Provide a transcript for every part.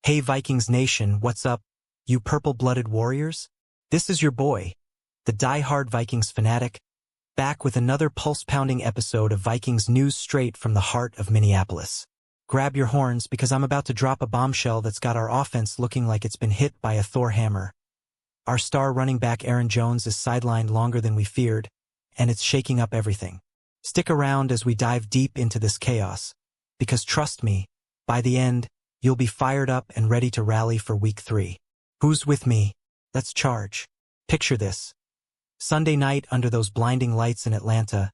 Hey Vikings Nation, what's up, you purple-blooded warriors? This is your boy, the die-hard Vikings fanatic, back with another pulse-pounding episode of Vikings news straight from the heart of Minneapolis. Grab your horns because I'm about to drop a bombshell that's got our offense looking like it's been hit by a Thor hammer. Our star running back Aaron Jones is sidelined longer than we feared, and it's shaking up everything. Stick around as we dive deep into this chaos, because trust me, by the end, you'll be fired up and ready to rally for Week 3. Who's with me? Let's charge. Picture this. Sunday night under those blinding lights in Atlanta,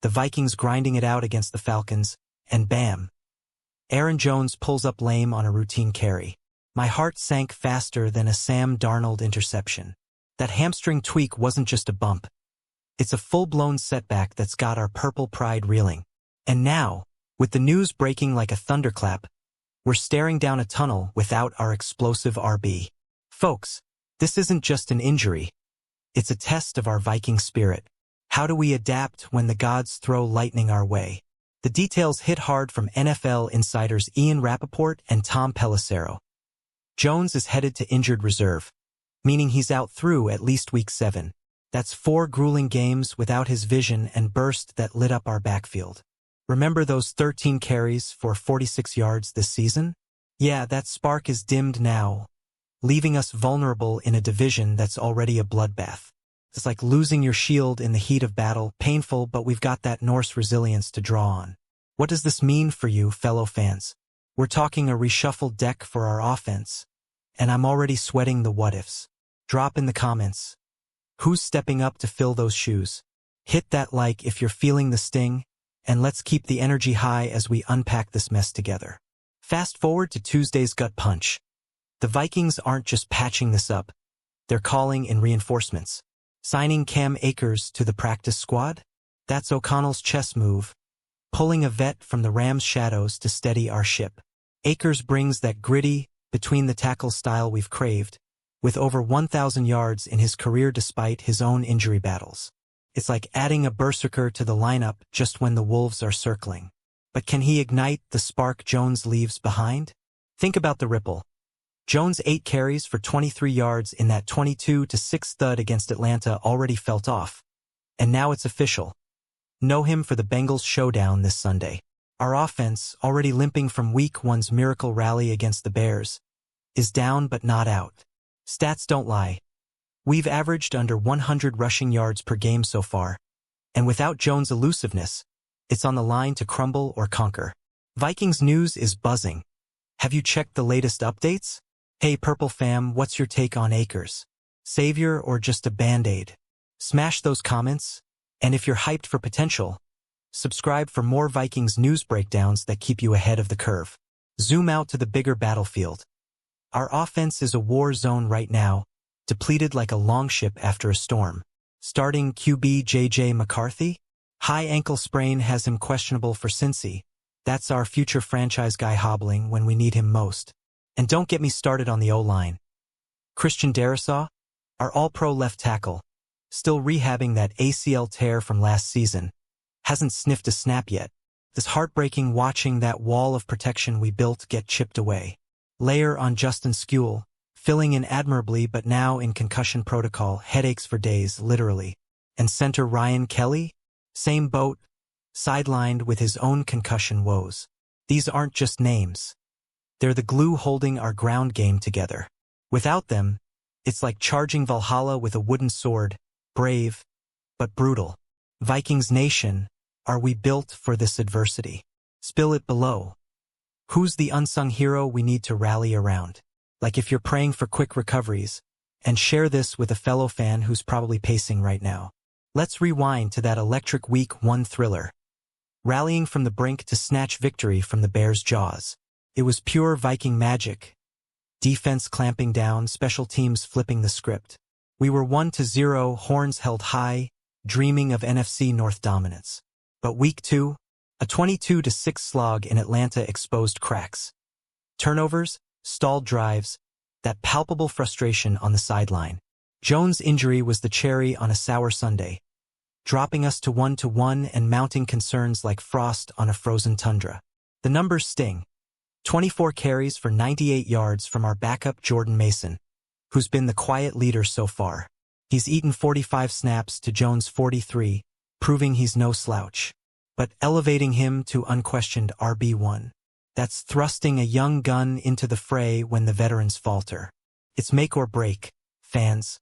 the Vikings grinding it out against the Falcons, and bam! Aaron Jones pulls up lame on a routine carry. My heart sank faster than a Sam Darnold interception. That hamstring tweak wasn't just a bump. It's a full-blown setback that's got our purple pride reeling. And now, with the news breaking like a thunderclap, we're staring down a tunnel without our explosive RB. Folks, this isn't just an injury. It's a test of our Viking spirit. How do we adapt when the gods throw lightning our way? The details hit hard from NFL insiders Ian Rappaport and Tom Pelissero. Jones is headed to injured reserve, meaning he's out through at least Week 7. That's 4 grueling games without his vision and burst that lit up our backfield. Remember those 13 carries for 46 yards this season? Yeah, that spark is dimmed now, leaving us vulnerable in a division that's already a bloodbath. It's like losing your shield in the heat of battle, painful, but we've got that Norse resilience to draw on. What does this mean for you, fellow fans? We're talking a reshuffled deck for our offense, and I'm already sweating the what-ifs. Drop in the comments. Who's stepping up to fill those shoes? Hit that like if you're feeling the sting, and let's keep the energy high as we unpack this mess together. Fast forward to Tuesday's gut punch. The Vikings aren't just patching this up. They're calling in reinforcements. Signing Cam Akers to the practice squad? That's O'Connell's chess move, pulling a vet from the Rams' shadows to steady our ship. Akers brings that gritty, between-the-tackle style we've craved, with over 1,000 yards in his career despite his own injury battles. It's like adding a berserker to the lineup just when the Wolves are circling. But can he ignite the spark Jones leaves behind? Think about the ripple. Jones' 8 carries for 23 yards in that 22-6 thud against Atlanta already felt off. And now it's official. Know him for the Bengals showdown this Sunday. Our offense, already limping from Week 1's miracle rally against the Bears, is down but not out. Stats don't lie. We've averaged under 100 rushing yards per game so far, and without Jones' elusiveness, it's on the line to crumble or conquer. Vikings news is buzzing. Have you checked the latest updates? Hey Purple fam, what's your take on Akers? Savior or just a band-aid? Smash those comments, and if you're hyped for potential, subscribe for more Vikings news breakdowns that keep you ahead of the curve. Zoom out to the bigger battlefield. Our offense is a war zone right now, depleted like a longship after a storm. Starting QB J.J. McCarthy? High ankle sprain has him questionable for Cincy. That's our future franchise guy hobbling when we need him most. And don't get me started on the O-line. Christian Darrisaw, our all-pro left tackle, still rehabbing that ACL tear from last season, hasn't sniffed a snap yet. It's heartbreaking watching that wall of protection we built get chipped away. Layer on Justin Skol, filling in admirably but now in concussion protocol, headaches for days, literally. And center Ryan Kelly? Same boat, sidelined with his own concussion woes. These aren't just names. They're the glue holding our ground game together. Without them, it's like charging Valhalla with a wooden sword, brave, but brutal. Vikings Nation, are we built for this adversity? Spill it below. Who's the unsung hero we need to rally around? Like if you're praying for quick recoveries, and share this with a fellow fan who's probably pacing right now. Let's rewind to that electric Week 1 thriller. Rallying from the brink to snatch victory from the Bears' jaws. It was pure Viking magic. Defense clamping down, special teams flipping the script. We were 1-0, horns held high, dreaming of NFC North dominance. But Week 2, a 22-6 slog in Atlanta exposed cracks. Turnovers, stalled drives, that palpable frustration on the sideline. Jones' injury was the cherry on a sour Sunday, dropping us to 1-1 and mounting concerns like frost on a frozen tundra. The numbers sting. 24 carries for 98 yards from our backup Jordan Mason, who's been the quiet leader so far. He's eaten 45 snaps to Jones' 43, proving he's no slouch. But elevating him to unquestioned RB1. That's thrusting a young gun into the fray when the veterans falter. It's make or break, fans.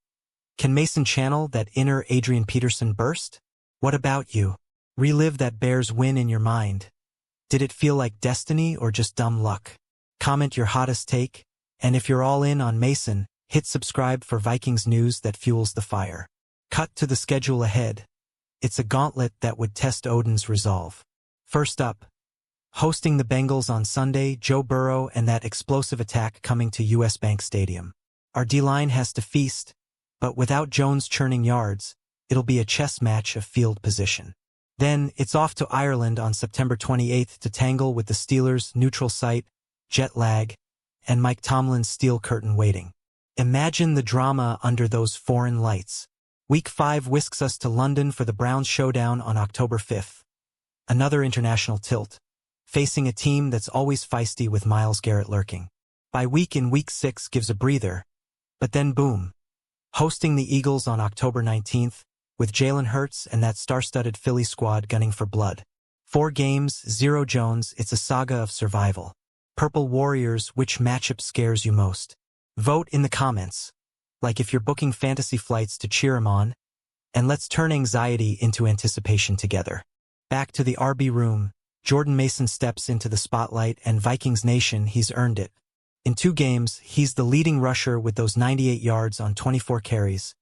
Can Mason channel that inner Adrian Peterson burst? What about you? Relive that Bears win in your mind. Did it feel like destiny or just dumb luck? Comment your hottest take, and if you're all in on Mason, hit subscribe for Vikings news that fuels the fire. Cut to the schedule ahead. It's a gauntlet that would test Odin's resolve. First up, hosting the Bengals on Sunday, Joe Burrow and that explosive attack coming to US Bank Stadium. Our D-line has to feast, but without Jones churning yards, it'll be a chess match of field position. Then, it's off to Ireland on September 28th to tangle with the Steelers' neutral site, jet lag, and Mike Tomlin's steel curtain waiting. Imagine the drama under those foreign lights. Week 5 whisks us to London for the Browns showdown on October 5th. Another international tilt, facing a team that's always feisty with Myles Garrett lurking. Bye week in Week 6 gives a breather, but then boom. Hosting the Eagles on October 19th, with Jalen Hurts and that star-studded Philly squad gunning for blood. 4 games, 0 Jones, it's a saga of survival. Purple Warriors, which matchup scares you most? Vote in the comments. Like if you're booking fantasy flights to cheer him on, and let's turn anxiety into anticipation together. Back to the RB room, Jordan Mason steps into the spotlight and Vikings Nation, he's earned it. In 2 games, he's the leading rusher with those 98 yards on 24 carries.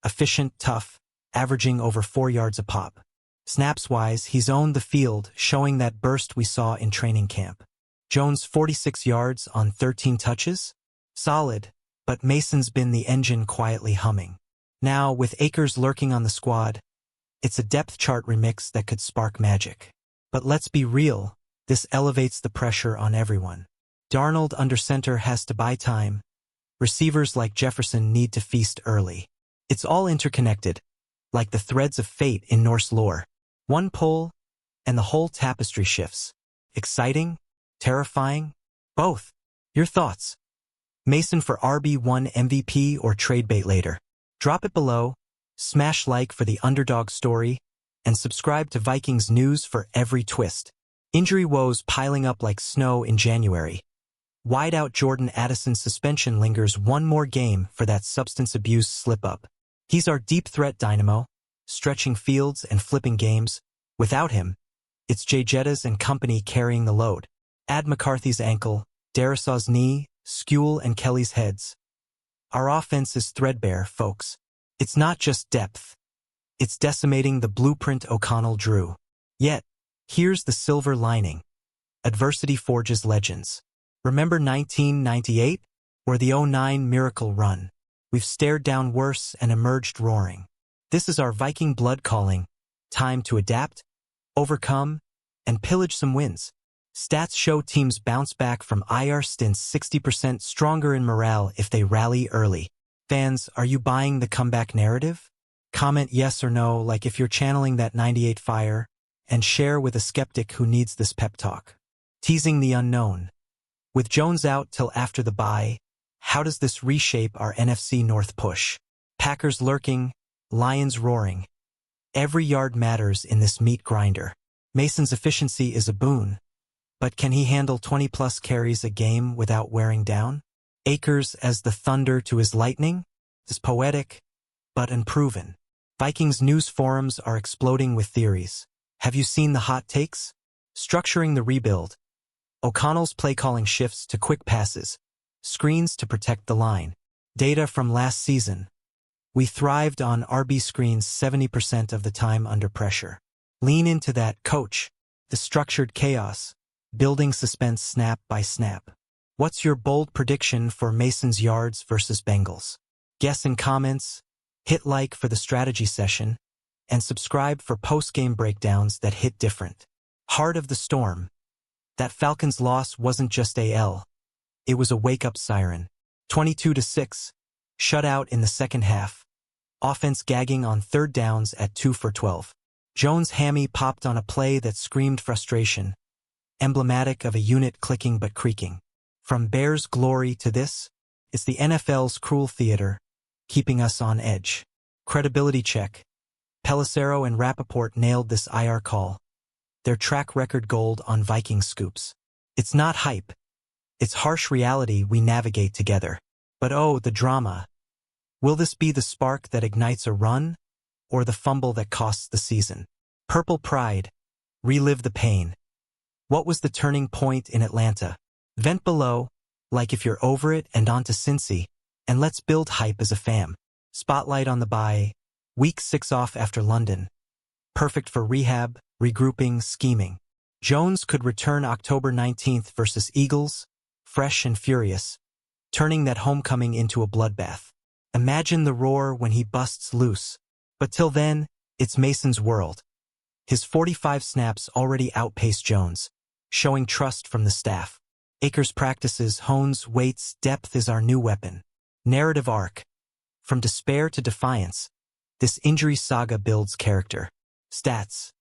Efficient, tough, averaging over 4 yards a pop. Snaps-wise, he's owned the field, showing that burst we saw in training camp. Jones 46 yards on 13 touches? Solid. But Mason's been the engine quietly humming. Now, with Akers lurking on the squad, it's a depth chart remix that could spark magic. But let's be real, this elevates the pressure on everyone. Darnold under center has to buy time. Receivers like Jefferson need to feast early. It's all interconnected, like the threads of fate in Norse lore. One pull, and the whole tapestry shifts. Exciting? Terrifying? Both. Your thoughts? Mason for RB1 MVP or trade bait later? Drop it below, smash like for the underdog story, and subscribe to Vikings news for every twist. Injury woes piling up like snow in January. Wideout Jordan Addison's suspension lingers one more game for that substance abuse slip-up. He's our deep threat dynamo, stretching fields and flipping games. Without him, it's Jay Jettas and company carrying the load. Add McCarthy's ankle, Darrisaw's knee, Skol and Kelly's heads. Our offense is threadbare, folks. It's not just depth. It's decimating the blueprint O'Connell drew. Yet, here's the silver lining. Adversity forges legends. Remember 1998? Or the '09 miracle run? We've stared down worse and emerged roaring. This is our Viking blood calling. Time to adapt, overcome, and pillage some wins. Stats show teams bounce back from IR stints 60% stronger in morale if they rally early. Fans, are you buying the comeback narrative? Comment yes or no, like if you're channeling that 98 fire, and share with a skeptic who needs this pep talk. Teasing the unknown. With Jones out till after the bye, how does this reshape our NFC North push? Packers lurking, Lions roaring. Every yard matters in this meat grinder. Mason's efficiency is a boon. But can he handle 20-plus carries a game without wearing down? Akers as the thunder to his lightning? Is poetic, but unproven. Vikings news forums are exploding with theories. Have you seen the hot takes? Structuring the rebuild. O'Connell's play-calling shifts to quick passes. Screens to protect the line. Data from last season. We thrived on RB screens 70% of the time under pressure. Lean into that, coach. The structured chaos. Building suspense snap by snap. What's your bold prediction for Mason's yards versus Bengals? Guess in comments, hit like for the strategy session, and subscribe for post-game breakdowns that hit different. Heart of the storm. That Falcons loss wasn't just AL. It was a wake-up siren. 22-6. Shutout in the second half. Offense gagging on third downs at 2 for 12. Jones' hammy popped on a play that screamed frustration. emblematic of a unit clicking but creaking. From Bears' glory to this, it's the NFL's cruel theater, keeping us on edge. Credibility check. Pelissero and Rappaport nailed this IR call. Their track record gold on Viking scoops. It's not hype. It's harsh reality we navigate together. But oh, the drama. Will this be the spark that ignites a run, or the fumble that costs the season? Purple pride. Relive the pain. What was the turning point in Atlanta? Vent below, like if you're over it, and on to Cincy, and let's build hype as a fam. Spotlight on the bye. Week 6 off after London. Perfect for rehab, regrouping, scheming. Jones could return October 19th versus Eagles, fresh and furious, turning that homecoming into a bloodbath. Imagine the roar when he busts loose. But till then, it's Mason's world. His 45 snaps already outpace Jones, showing trust from the staff. Akers practices, hones, weights, depth is our new weapon. Narrative arc. From despair to defiance, this injury saga builds character. Stats.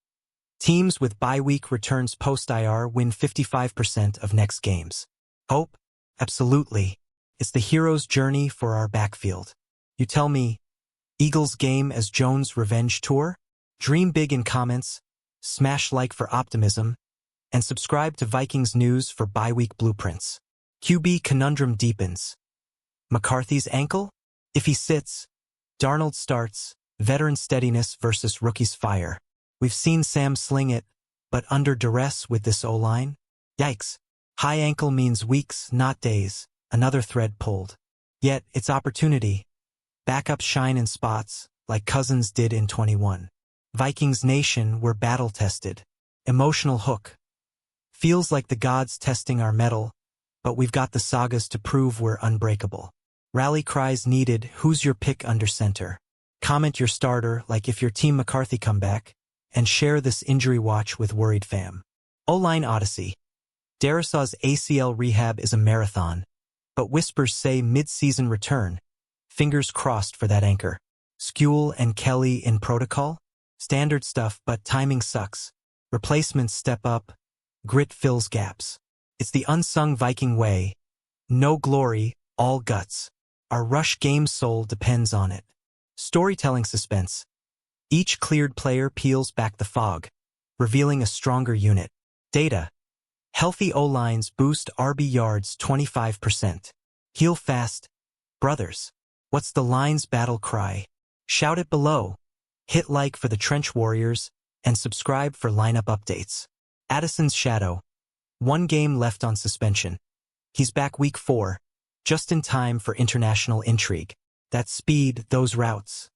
Teams with bye week returns post-IR win 55% of next games. Hope? Absolutely. It's the hero's journey for our backfield. You tell me, Eagles game as Jones' revenge tour? Dream big in comments, smash like for optimism, and subscribe to Vikings News for bye-week blueprints. QB conundrum deepens. McCarthy's ankle? If he sits, Darnold starts, veteran steadiness versus rookie's fire. We've seen Sam sling it, but under duress with this O-line? Yikes. High ankle means weeks, not days, another thread pulled. Yet, it's opportunity. Backups shine in spots, like Cousins did in 21. Vikings Nation, we're battle-tested. Emotional hook. Feels like the gods testing our mettle, but we've got the sagas to prove we're unbreakable. Rally cries needed, who's your pick under center? Comment your starter, like if your team McCarthy come back, and share this injury watch with worried fam. O-line Odyssey. Darrisaw's ACL rehab is a marathon, but whispers say mid-season return. Fingers crossed for that anchor. Skol and Kelly in protocol? Standard stuff, but timing sucks. Replacements step up. Grit fills gaps. It's the unsung Viking way. No glory, all guts. Our rush game soul depends on it. Storytelling suspense. Each cleared player peels back the fog, revealing a stronger unit. Data. Healthy O-lines boost RB yards 25%. Heal fast. Brothers. What's the line's battle cry? Shout it below. Hit like for the Trench Warriors, and subscribe for lineup updates. Addison's shadow. 1 game left on suspension. He's back week 4, just in time for international intrigue. That speed, those routes.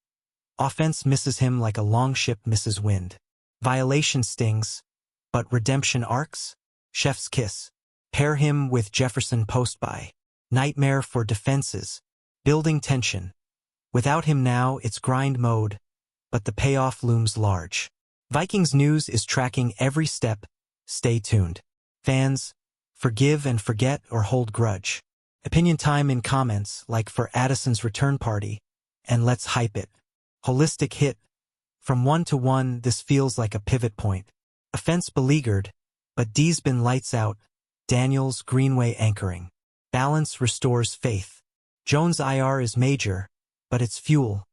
Offense misses him like a long ship misses wind. Violation stings, but redemption arcs? Chef's kiss. Pair him with Jefferson post-by. Nightmare for defenses. Building tension. Without him now, it's grind mode, but the payoff looms large. Vikings News is tracking every step. Stay tuned. Fans, forgive and forget or hold grudge. Opinion time in comments, like for Addison's return party, and let's hype it. Holistic hit. From 1-1, this feels like a pivot point. Offense beleaguered, but D's been lights out. Daniels, Greenway anchoring. Balance restores faith. Jones' IR is major, but it's fuel.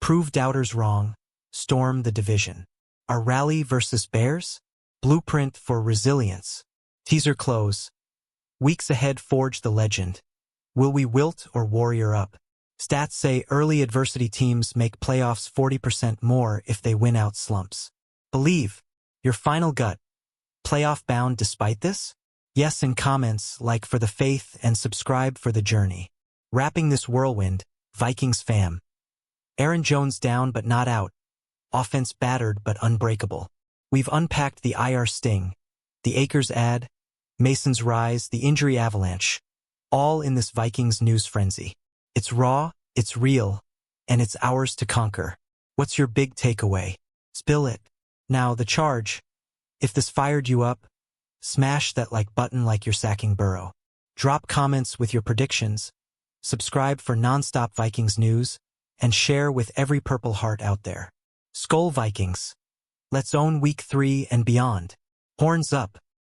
Prove doubters wrong. Storm the division. Our rally versus Bears? Blueprint for resilience. Teaser close. Weeks ahead forge the legend. Will we wilt or warrior up? Stats say early adversity teams make playoffs 40% more if they win out slumps. Believe. Your final gut. Playoff bound despite this? Yes in comments, like for the faith, and subscribe for the journey. Wrapping this whirlwind, Vikings fam. Aaron Jones down but not out. Offense battered but unbreakable. We've unpacked the IR sting, the Akers ad, Mason's rise, the injury avalanche, all in this Vikings news frenzy. It's raw, it's real, and it's ours to conquer. What's your big takeaway? Spill it. Now, the charge. If this fired you up, smash that like button like you're sacking Burrow. Drop comments with your predictions, subscribe for non-stop Vikings news, and share with every purple heart out there. Skol Vikings. Let's own week 3 and beyond. Horns up.